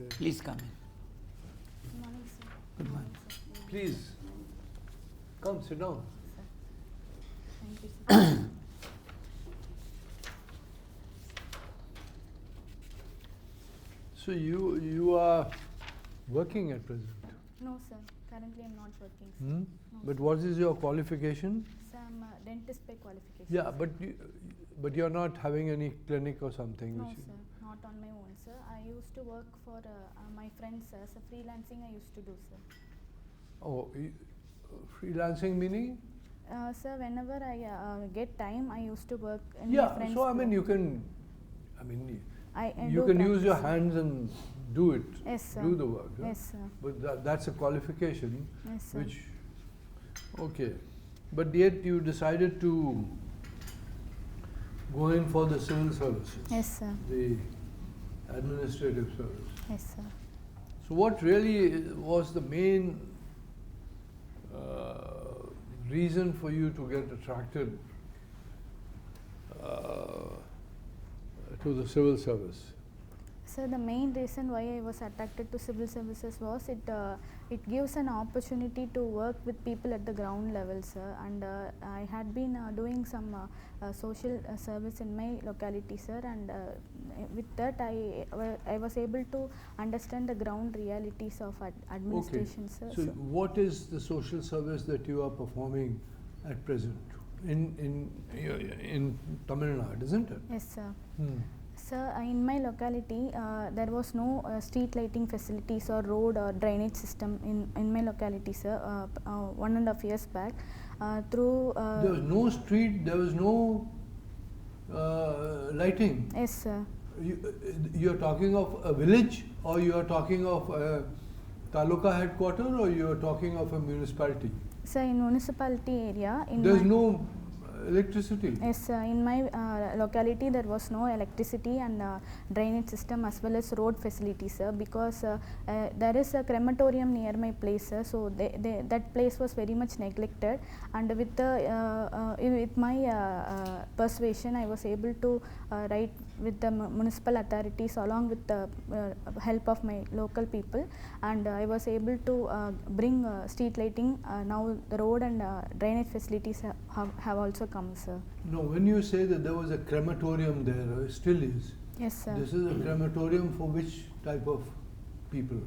Please come in. Good morning, sir. Good morning. Sir. Please, come sit down. Sir. Thank you, sir. So you are working at present, No, sir. Currently, I'm not working, sir. hmm? No, But sir. what is your qualification? Sir, I'm a dentist by qualification. Yeah, sir. but you're not having any clinic or something. No, which you- sir. Not on my own, sir. I used to work for my friends, sir. So freelancing I used to do, sir. Oh, freelancing meaning? Sir, whenever I get time, I used to work in my Yeah. friends' So I mean, group. you can. I mean, I you do can use your practice. hands and do it. Yes, sir. Do the work. yeah? Yes, sir. But that's a qualification, Yes, sir. which. Okay, but yet you decided to go in for the civil services. Yes, sir. The administrative service. Yes, sir. So what really was the main reason for you to get attracted to the civil service? So the main reason why I was attracted to civil services was it gives an opportunity to work with people at the ground level, sir. And I had been doing some social service in my locality, sir. And with that, I was able to understand the ground realities of administration, sir. So what is the social service that you are performing at present in Tamil Nadu, isn't it? Yes, sir. Hmm. Sir, in my locality, there was no street lighting facilities or road or drainage system in my locality, sir. 1.5 years back, through. There was no street, there was no lighting. Yes, sir. You are talking of a village, or you are talking of a taluka headquarter, or you are talking of a municipality? Sir, in municipality area, There's no electricity. Yes, in my locality there was no electricity and drainage system as well as road facilities, sir, because there is a crematorium near my place, sir, so that place was very much neglected, and with my persuasion I was able to write with the municipal authorities along with the help of my local people, and I was able to bring street lighting. Now the road and drainage facilities have also come, sir. No, when you say that there was a crematorium there, still is. Yes, sir. This is a crematorium for which type of people?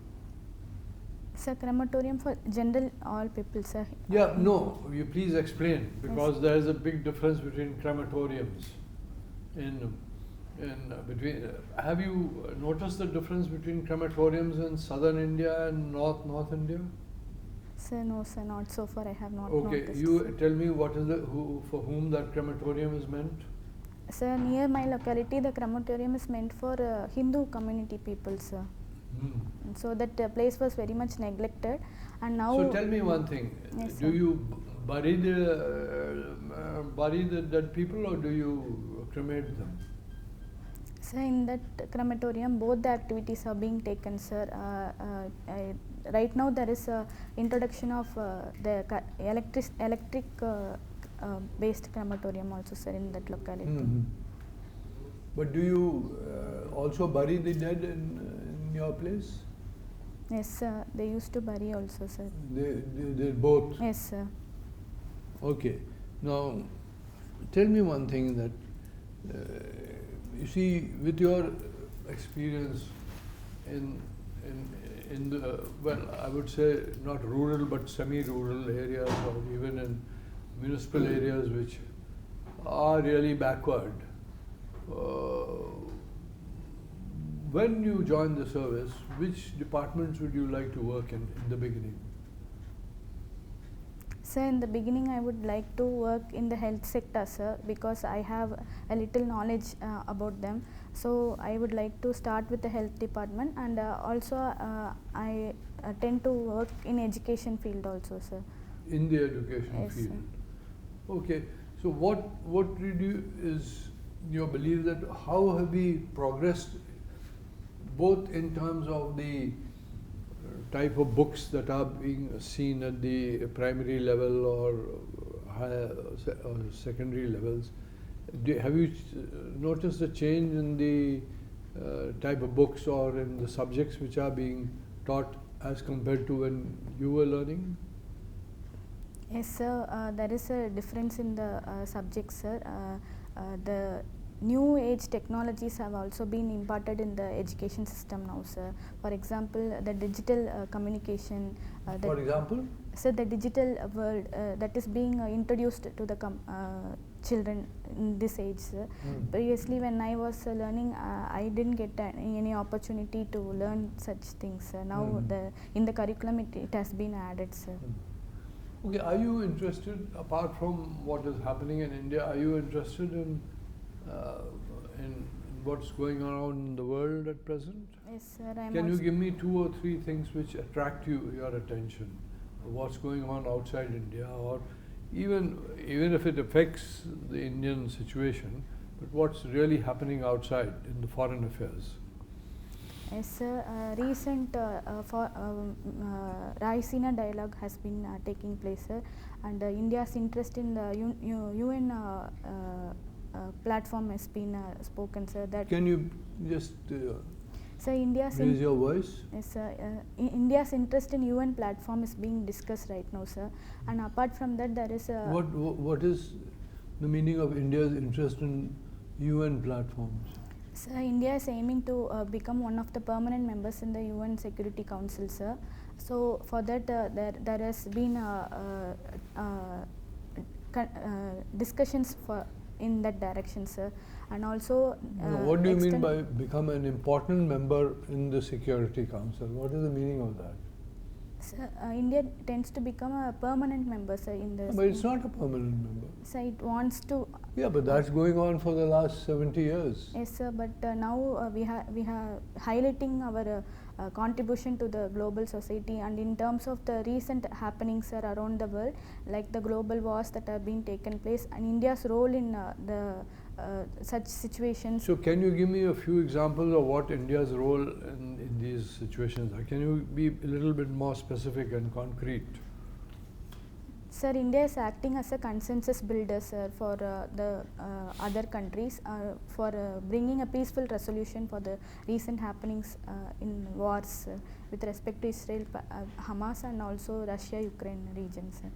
It's a crematorium for general all people, sir. Yeah, no, you please explain, because there is a big difference between crematoriums in between. Have you noticed the difference between crematoriums in southern India and North India? Sir, no, sir, not so far. I have not Okay, noticed. you tell me what is for whom that crematorium is meant? Sir, near my locality, the crematorium is meant for Hindu community people, sir. Hmm. So that place was very much neglected, and now. So tell me one thing. Yes, Do sir. you bury the dead people, or do you cremate them? Sir, in that crematorium, both the activities are being taken, sir. Right now, there is a introduction of the electric based crematorium also, sir, in that locality. Hmm. But do you also bury the dead in your place? Yes, sir. They used to bury also, sir. They both. Yes, sir. Okay. Now, tell me one thing that you see, with your experience in the, well, I would say not rural but semi-rural areas, or even in municipal areas which are really backward. When you join the service, which departments would you like to work in the beginning? Sir, in the beginning, I would like to work in the health sector, sir, because I have a little knowledge about them. So I would like to start with the health department, and also I tend to work in education field also, sir. In the education Yes, field. sir. Okay. So what did you is your belief that how have we progressed, both in terms of the type of books that are being seen at the primary level or higher or secondary levels? Have you noticed a change in the type of books or in the subjects which are being taught as compared to when you were learning? Yes, sir. There is a difference in the subjects, sir. The new age technologies have also been imparted in the education system now, sir. For example, the digital communication. For example? So the digital world that is being introduced to the children in this age, sir. Previously, when I was learning, I didn't get any opportunity to learn such things, sir. Now, in the curriculum, it has been added, sir. Okay, are you interested, apart from what is happening in India, are you interested in what's going on in the world at present? Yes, sir. Can you give me 2 or 3 things which attract your attention? What's going on outside India, or even if it affects the Indian situation, but what's really happening outside in the foreign affairs? Yes, sir. Recent Raisina dialogue has been taking place, sir, and India's interest in the UN platform has been spoken, sir. That can you just so India's raise your voice? Yes, sir. India's interest in UN platform is being discussed right now, sir. And apart from that, there is a what is the meaning of India's interest in UN platforms? Sir, India is aiming to become one of the permanent members in the UN Security Council, sir. So for that, there has been discussions in that direction, sir. And also, what do you mean by become an important member in the Security Council? What is the meaning of that? Sir, India tends to become a permanent member, sir, in the. But it's not a permanent member. So it wants to. Yeah, but that's going on for the last 70 years. Yes, sir. But now we have highlighting our contribution to the global society, and in terms of the recent happenings, sir, around the world, like the global wars that have been taken place, and India's role in such situations. So can you give me a few examples of what India's role in these situations are? Can you be a little bit more specific and concrete? Sir, India is acting as a consensus builder, sir, for the other countries for bringing a peaceful resolution for the recent happenings in wars with respect to Israel, Hamas, and also Russia-Ukraine region, sir.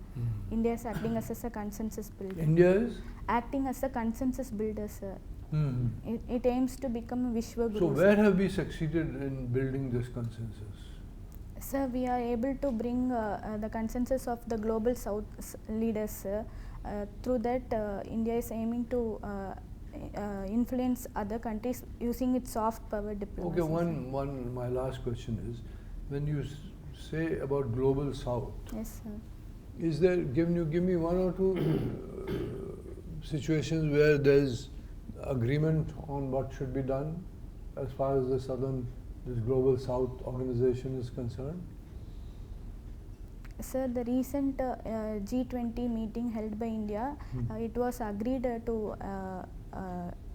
India is acting as a consensus builder. India is? Acting as a consensus builder, sir. It aims to become a Vishwa Guru. So where have we succeeded in building this consensus? Sir, we are able to bring the consensus of the global South leaders. Through that, India is aiming to influence other countries using its soft power diplomacy. Okay, my last question is, when you say about global South, yes, sir. Is there, give me 1 or 2 situations where there's agreement on what should be done as far as this global South organization is concerned? Sir, the recent G20 meeting held by India, it was agreed to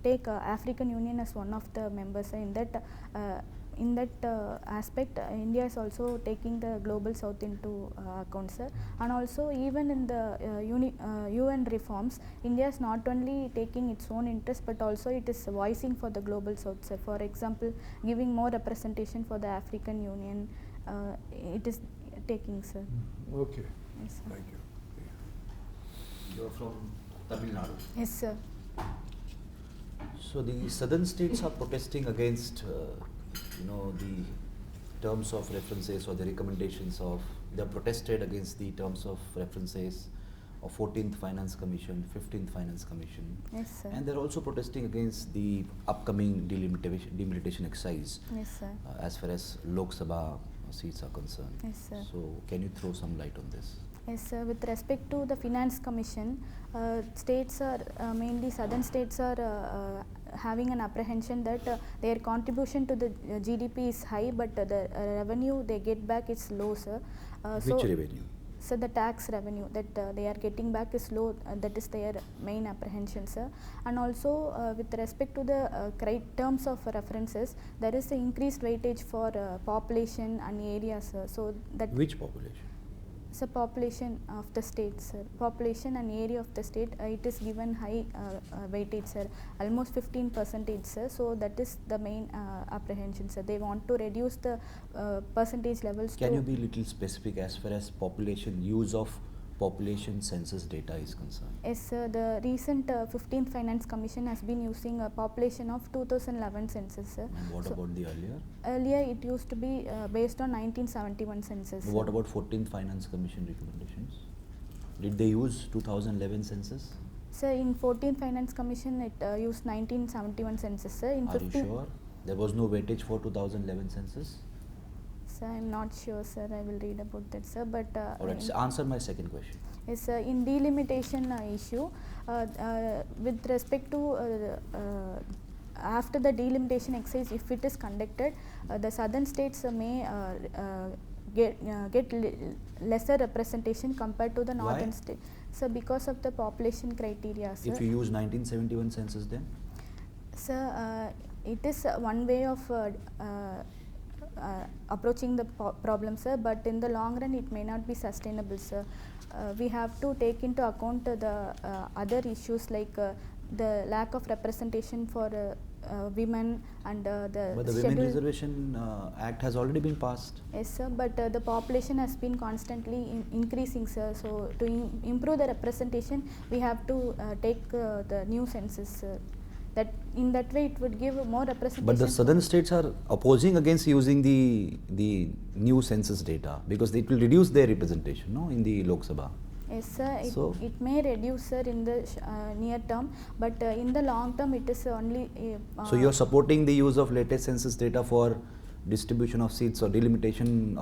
take African Union as one of the members. In that aspect, India is also taking the global South into account, sir. And also, even in the UN reforms, India is not only taking its own interest, but also it is voicing for the global South, sir. For example, giving more representation for the African Union, it is taking, sir. Okay. Yes, sir. Thank you. You are from Tamil Nadu. Yes, sir. So the southern states are protesting against, the terms of references or the recommendations of. They have protested against the terms of references of 14th Finance Commission, 15th Finance Commission. Yes, sir. And they're also protesting against the upcoming delimitation exercise. Yes, sir. As far as Lok Sabha seats are concerned. Yes, sir. So can you throw some light on this? Yes, sir. With respect to the Finance Commission, states are mainly southern states are having an apprehension that their contribution to the GDP is high, but the revenue they get back is low, sir. Which revenue? So the tax revenue that they are getting back is low. That is their main apprehension, sir. And also with respect to the terms of references, there is an increased weightage for population and areas, sir. So that Which population? So population of the state, sir. Population and area of the state, it is given high weightage, sir. Almost 15%, sir. So that is the main apprehension, sir. They want to reduce the percentage levels. Can you be little specific as far as population use of population census data is concerned? Yes, sir. The recent 15th Finance Commission has been using a population of 2011 census, sir. And what So about the earlier? earlier it used to be based on 1971 census. What about 14th Finance Commission recommendations? Did they use 2011 census? Sir, in 14th Finance Commission it used 1971 census, sir. In Are you sure? There was no weightage for 2011 census? Sir, I am not sure, sir. I will read about that, sir. But Alright, so answer my second question. yes, in delimitation issue, with respect to after the delimitation exercise, if it is conducted, the southern states may get lesser representation compared to the northern Why? state. So because of the population criteria, sir. If you use 1971 census then? Sir, it is one way of approaching the problem, sir, but in the long run it may not be sustainable, sir. We have to take into account the other issues like the lack of representation for women and the But the Women Reservation Act has already been passed. Yes, sir, but the population has been constantly increasing, sir. So to improve the representation, we have to take the new census, sir. That in that way it would give more representation. But the southern states are opposing against using the new census data because it will reduce their representation, no, in the Lok Sabha. Yes, sir. So It may reduce, sir, in the near term, but in the long term, it is only. So you are supporting the use of latest census data for distribution of seats or delimitation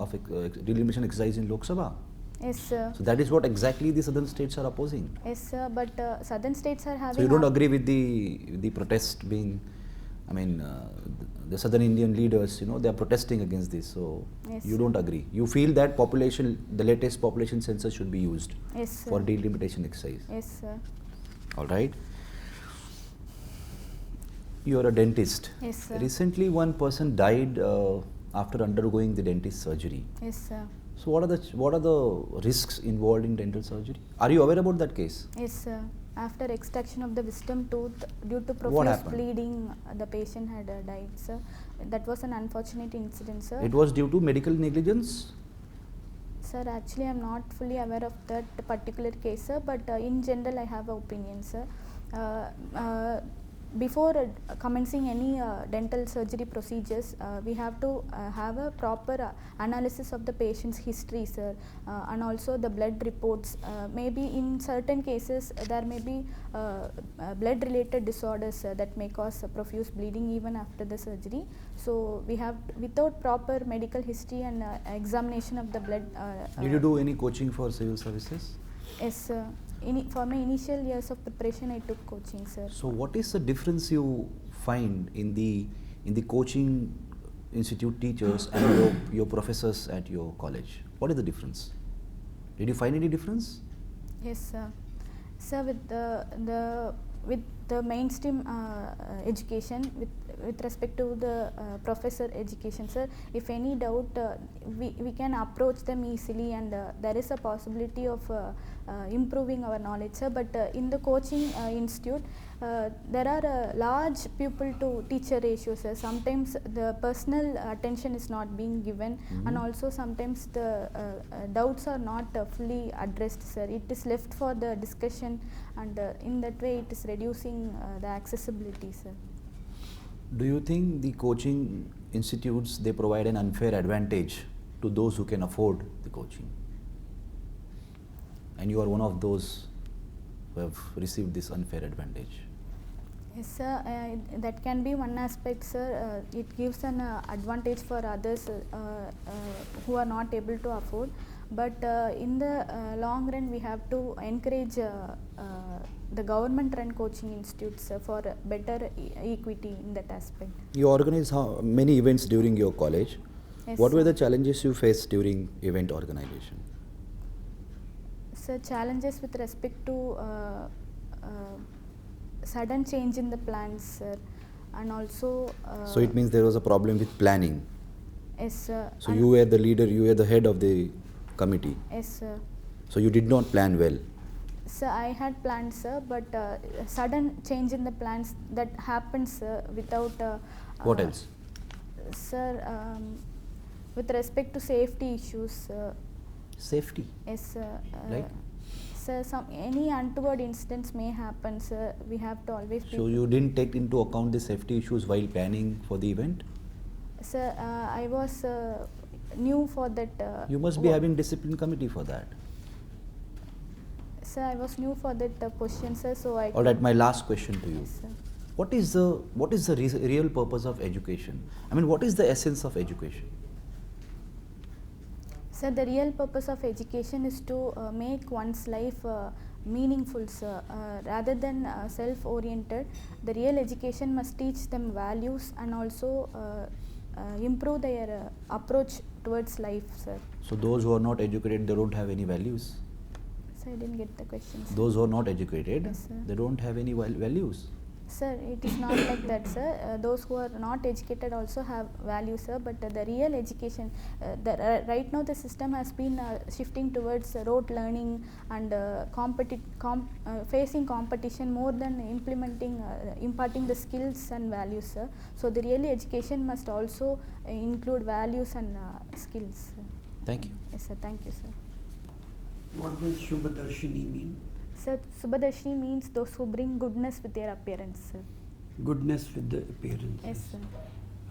exercise in Lok Sabha. Yes, sir. So that is what exactly the southern states are opposing. Yes, sir. But southern states are having. So you don't agree with the protest being, I mean, the southern Indian leaders, you know, they are protesting against this. So Yes, you sir. don't agree. You feel that the latest population census should be used Yes, sir. for delimitation exercise. Yes, sir. All right. You are a dentist. Yes, sir. Recently, one person died after undergoing the dentist surgery. Yes, sir. So what are the risks involved in dental surgery? Are you aware about that case? Yes, sir. After extraction of the wisdom tooth, due to What profuse happened? bleeding, the patient had died, sir. That was an unfortunate incident, sir. It was due to medical negligence. Sir, actually, I am not fully aware of that particular case, sir. But in general, I have an opinion, sir. Before commencing any dental surgery procedures, we have to have a proper analysis of the patient's history, sir, and also the blood reports. Maybe in certain cases there may be blood related disorders that may cause profuse bleeding even after the surgery. So we have, without proper medical history and examination of the blood. Did you do any coaching for civil services? Yes, sir. For my initial years of preparation, I took coaching, sir. So what is the difference you find in the coaching institute teachers and your professors at your college? What is the difference? Did you find any difference? Yes, sir. Sir, with the mainstream education, with respect to the professor education, sir, if any doubt, we can approach them easily, and there is a possibility of improving our knowledge, sir. But in the coaching institute, there are large pupil to teacher ratios, sir. Sometimes the personal attention is not being given, and also sometimes the doubts are not fully addressed, sir. It is left for the discussion, and in that way it is reducing the accessibility, sir. Do you think the coaching institutes, they provide an unfair advantage to those who can afford the coaching? And you are one of those who have received this unfair advantage. Yes, sir. That can be one aspect, sir. It gives an advantage for others who are not able to afford. But in the long run, we have to encourage the government-run coaching institutes for better equity in that aspect. You organize many events during your college. Yes, What were sir. the challenges you faced during event organization? So challenges with respect to sudden change in the plans, sir, and also. So it means there was a problem with planning. Yes, sir. So you were the leader, you were the head of the committee. Yes, sir. So you did not plan well. Sir, I had planned, sir, but sudden change in the plans that happens without. What else? Sir, with respect to safety issues, Safety. yes, sir. Like? Sir, any untoward incidents may happen, sir. We have to always be. So you didn't take into account the safety issues while planning for the event? Sir, I was new for that. You must be wo- having discipline committee for that. Sir, I was new for that position, sir. So I. All right, my last question to you. Yes, sir. What is the real purpose of education? I mean, what is the essence of education? Sir, the real purpose of education is to make one's life meaningful, sir. Rather than self-oriented, the real education must teach them values and also improve their approach towards life, sir. So those who are not educated, they don't have any values. Sir, I didn't get the question, sir. Those who are not educated, Yes, sir. they don't have any values. Sir, it is not like that, sir. Those who are not educated also have value, sir. But the real education, right now the system has been shifting towards rote learning and facing competition more than imparting the skills and values, sir. So the real education must also include values and skills. Sir. Thank you. Yes, sir. Thank you, sir. What does Shubhadarshini mean? Sir, Subhadarshini means those who bring goodness with their appearance, sir. Goodness with the appearance. Yes, sir.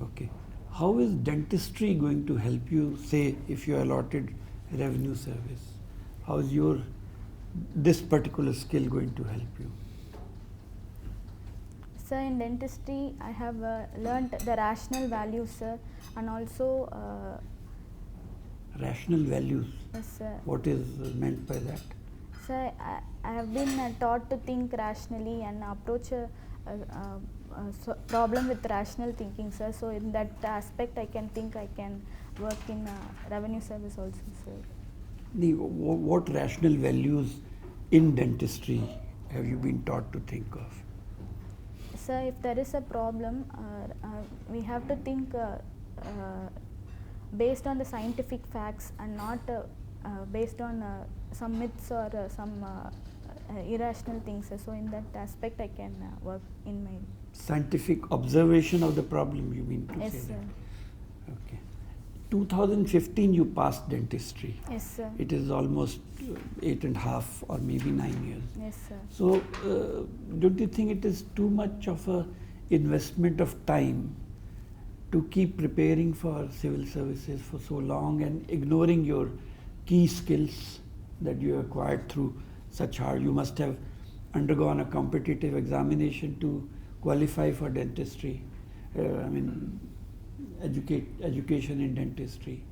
Okay. How is dentistry going to help you, say, if you are allotted revenue service? How is this particular skill going to help you? Sir, in dentistry, I have learnt the rational values, sir, and also, Rational values. yes, sir. What is meant by that? Sir, I have been taught to think rationally and approach a problem with rational thinking, sir. So, in that aspect, I can work in revenue service also, sir. What rational values in dentistry have you been taught to think of? Sir, if there is a problem, we have to think based on the scientific facts and not based on some myths or some irrational things. So in that aspect, I can work in my. Scientific observation of the problem, you mean to Yes, say sir. that? Okay. 2015 you passed dentistry. Yes, sir. It is almost 8.5 or maybe 9 years. Yes, sir. So, don't you think it is too much of a investment of time to keep preparing for civil services for so long and ignoring your key skills that you acquired through such hard? You must have undergone a competitive examination to qualify for dentistry. Education in dentistry.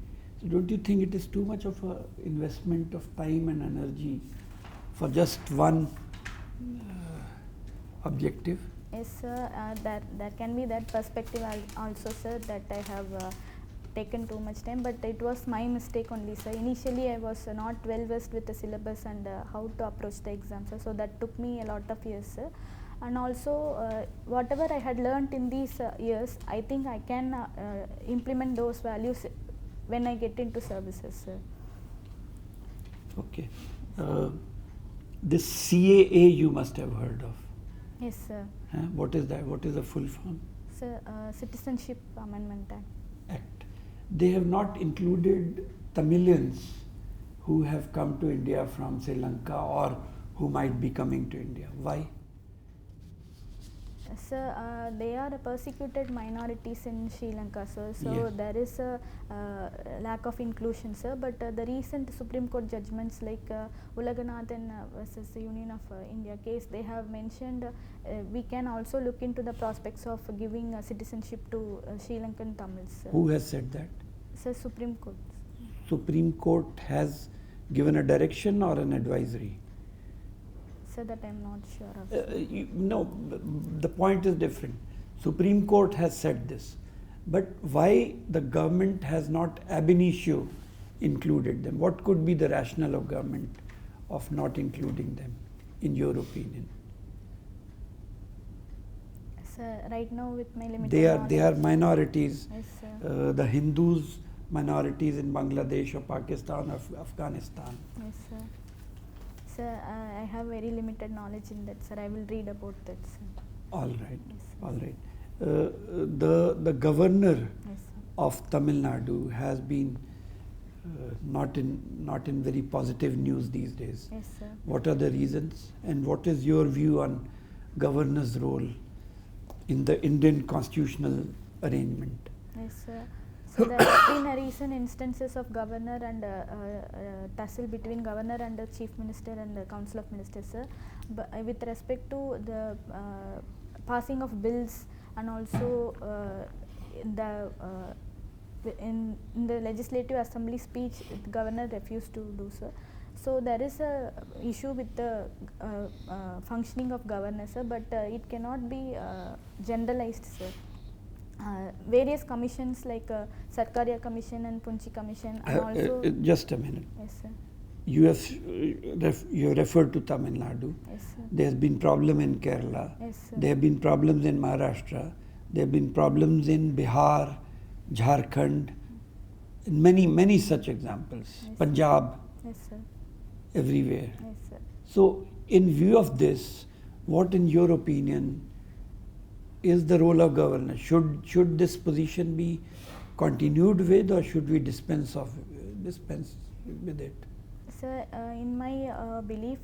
So don't you think it is too much of a investment of time and energy for just one objective? Yes, sir. There can be that perspective also, sir, that I have taken too much time, but it was my mistake only, sir. Initially, I was not well versed with the syllabus and how to approach the exam, sir. So that took me a lot of years, sir. And also, whatever I had learnt in these years, I think I can implement those values when I get into services, sir. Okay. This CAA you must have heard of. Yes, sir. What is that? What is the full form? Sir, Citizenship Amendment Act. They have not included Tamilians who have come to India from Sri Lanka or who might be coming to India. Why? Sir, they are persecuted minorities in Sri Lanka, sir. So Yeah. there is a lack of inclusion, sir. But the recent Supreme Court judgments like Ulaganathan versus the Union of India case, they have mentioned we can also look into the prospects of giving citizenship to Sri Lankan Tamils. Sir. Who has said that? Sir, Supreme Court. Supreme Court has given a direction or an advisory? Sir, that I am not sure of. No, the point is different. Supreme Court has said this, but why the government has not ab initio included them? What could be the rationale of government of not including them, in your opinion? Sir, right now with my limited They are knowledge. minorities. Yes, sir. The Hindus minorities in Bangladesh or Pakistan or Afghanistan? Yes, sir. Sir, I have very limited knowledge in that, sir. I will read about that, sir. All right, Yes, sir. all right. The governor Yes, sir. of Tamil Nadu has been not in very positive news these days. Yes, sir. What are the reasons, and what is your view on governor's role in the Indian constitutional arrangement? Yes, sir. So there have been recent instances of governor and tussle between governor and the chief minister and the council of ministers, sir. But with respect to the passing of bills and also in the legislative assembly speech, the governor refused to do so. So there is a issue with the functioning of governor, sir, but it cannot be generalized, sir. Various commissions like Sarkaria Commission and Punchi Commission and also Just a minute. yes, sir. You have referred to Tamil Nadu. Yes, sir. There has been problem in Kerala. Yes, sir. There have been problems in Maharashtra. There have been problems in Bihar, Jharkhand, and many such examples. Yes. Punjab, Yes, sir. everywhere. Yes, sir. So, in view of this, what, in your opinion, is the role of governor? Should this position be continued with, or should we dispense with it? Sir, in my belief,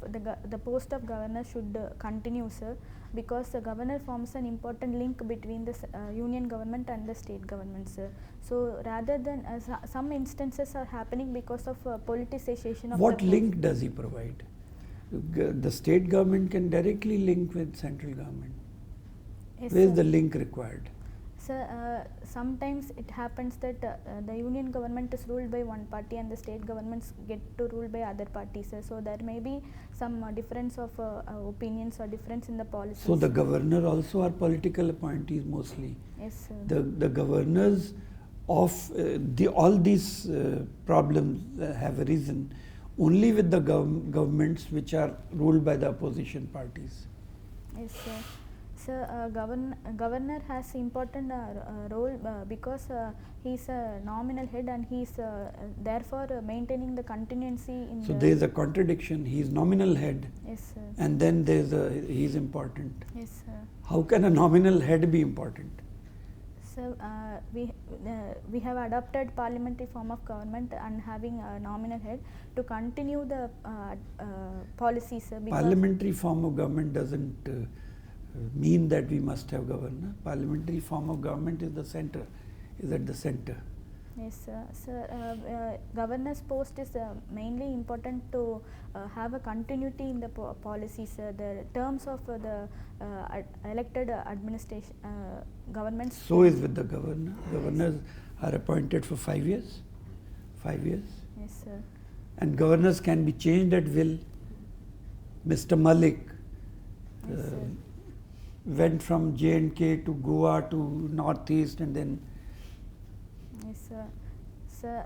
the post of governor should continue, sir, because the governor forms an important link between the union government and the state government, sir. So rather than some instances are happening because of politicization of What the link does he provide? The state government can directly link with central government. Yes, Where is sir. the link required? Sir, sometimes it happens that the union government is ruled by one party and the state governments get to rule by other parties, sir. So there may be some difference of opinions or difference in the policies. So the governor also are political appointees mostly. Yes, sir. The governors of all these problems have arisen only with the governments which are ruled by the opposition parties. Yes, sir. Sir, governor has important role because he is a nominal head and he is therefore maintaining the continuity in So the. there is a contradiction. He is nominal head, Yes, sir. and then he is important. Yes, sir. How can a nominal head be important? So we have adopted parliamentary form of government and having a nominal head to continue the policies. Parliamentary form of government doesn't mean that we must have governor. Parliamentary form of government is at the center. Yes, sir. Sir, governor's post is mainly important to have a continuity in the policies. The terms of the elected administration governments. So is with the governor. Governors are appointed for 5 years. 5 years. Yes, sir. And governors can be changed at will. Mr. Malik Yes, sir. went from J&K to Goa to Northeast, and then Yes, sir. Sir,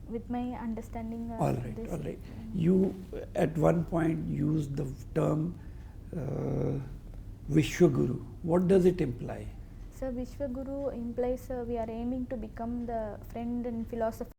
with my understanding. all right. You at one point used the term Vishwaguru. What does it imply? Sir, Vishwaguru implies we are aiming to become the friend and philosopher